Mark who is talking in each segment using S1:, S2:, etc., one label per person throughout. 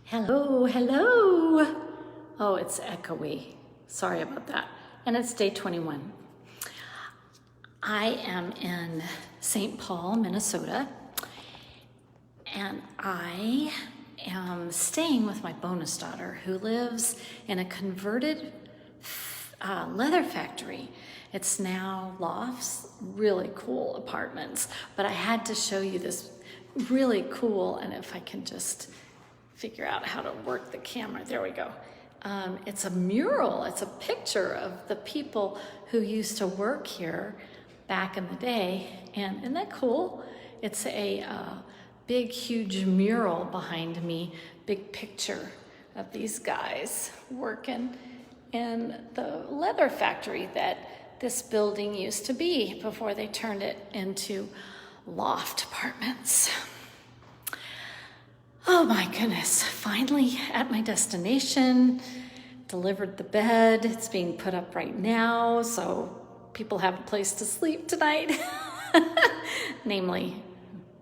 S1: Hello, hello. Oh, it's echoey. Sorry about that. And it's day 21. I am in St. Paul, Minnesota, and I am staying with my bonus daughter who lives in a converted leather factory. It's now lofts, really cool apartments, but I had to show you this really cool, and if I can just figure out how to work the camera. There we go. It's a mural. It's a picture of the people who used to work here back in the day. And isn't that cool? It's a big, huge mural behind me, big picture of these guys working in the leather factory that this building used to be before they turned it into loft apartments. Oh my goodness, finally at my destination, delivered the bed. It's being put up right now, so people have a place to sleep tonight, namely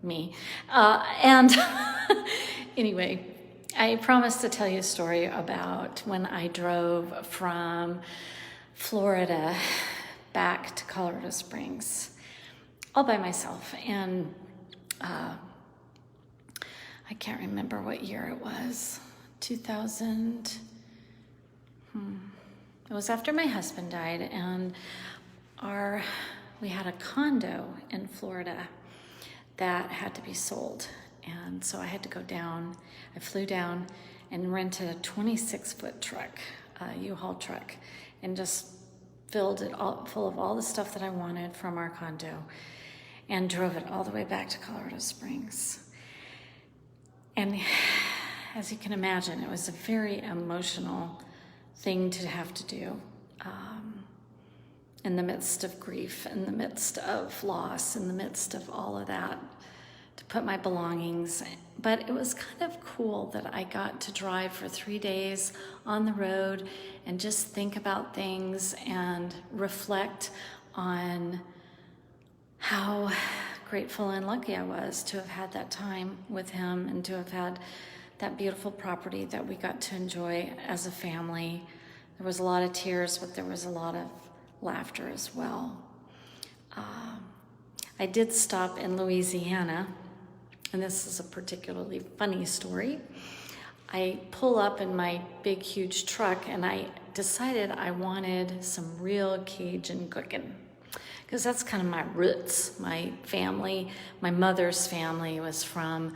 S1: me. And anyway, I promised to tell you a story about when I drove from Florida back to Colorado Springs all by myself. And I can't remember what year it was, 2000. It was after my husband died, and we had a condo in Florida that had to be sold. And so I had to go down. I flew down and rented a 26-foot truck, a U-Haul truck, and just filled it all full of all the stuff that I wanted from our condo and drove it all the way back to Colorado Springs. And as you can imagine, it was a very emotional thing to have to do in the midst of grief, in the midst of loss, in the midst of all of that, to put my belongings. But it was kind of cool that I got to drive for 3 days on the road and just think about things and reflect on how grateful and lucky I was to have had that time with him and to have had that beautiful property that we got to enjoy as a family. There was a lot of tears, but there was a lot of laughter as well. I did stop in Louisiana, and this is a particularly funny story. I pull up in my big, huge truck, and I decided I wanted some real Cajun cooking, because that's kind of my roots. My family, my mother's family was from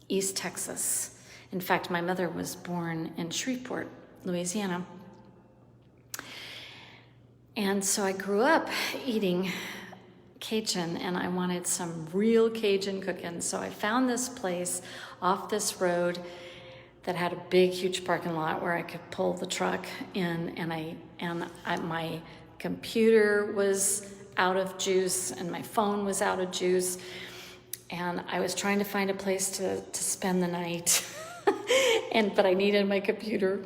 S1: East Texas. In fact, my mother was born in Shreveport, Louisiana. And so I grew up eating Cajun, and I wanted some real Cajun cooking. So I found this place off this road that had a big, huge parking lot where I could pull the truck in, and my computer was out of juice, and my phone was out of juice, and I was trying to find a place to spend the night, but I needed my computer.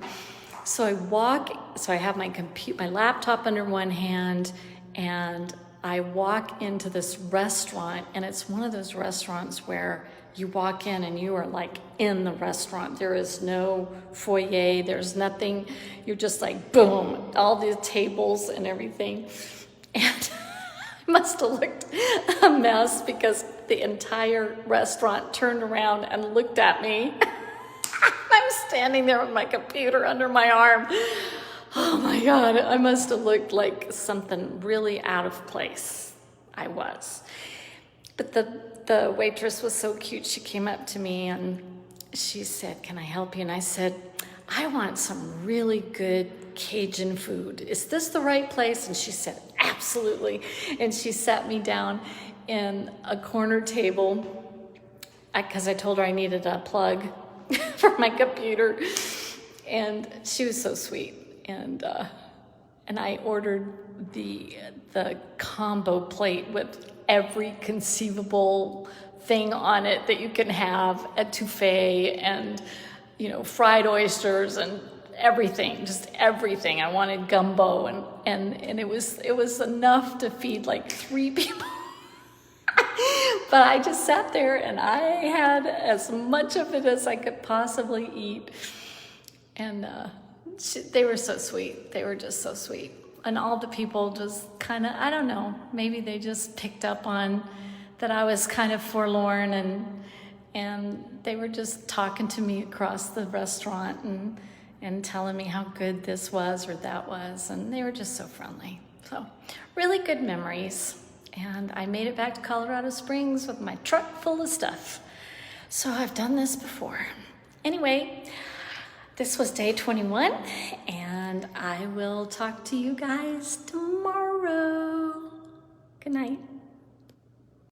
S1: So I have my laptop under one hand, and I walk into this restaurant, and it's one of those restaurants where you walk in and you are like in the restaurant. There is no foyer, there's nothing. You're just like, boom, all the tables and everything. And I must have looked a mess because the entire restaurant turned around and looked at me. I'm standing there with my computer under my arm. Oh my God, I must have looked like something really out of place. I was. But the waitress was so cute. She came up to me and she said, "Can I help you?" And I said, "I want some really good Cajun food. Is this the right place?" And she said, "Absolutely." And she sat me down in a corner table because I told her I needed a plug for my computer. And she was so sweet. And I ordered the combo plate with every conceivable thing on it that you can have, a etouffee and fried oysters and everything, just everything. I wanted gumbo and it was enough to feed like 3 people. But I just sat there and I had as much of it as I could possibly eat. And they were so sweet. They were just so sweet. And all the people just kind of, I don't know, maybe they just picked up on that I was kind of forlorn, and they were just talking to me across the restaurant and telling me how good this was or that was. And they were just so friendly. So really good memories. And I made it back to Colorado Springs with my truck full of stuff. So I've done this before. Anyway, this was day 21, and I will talk to you guys tomorrow. Good night.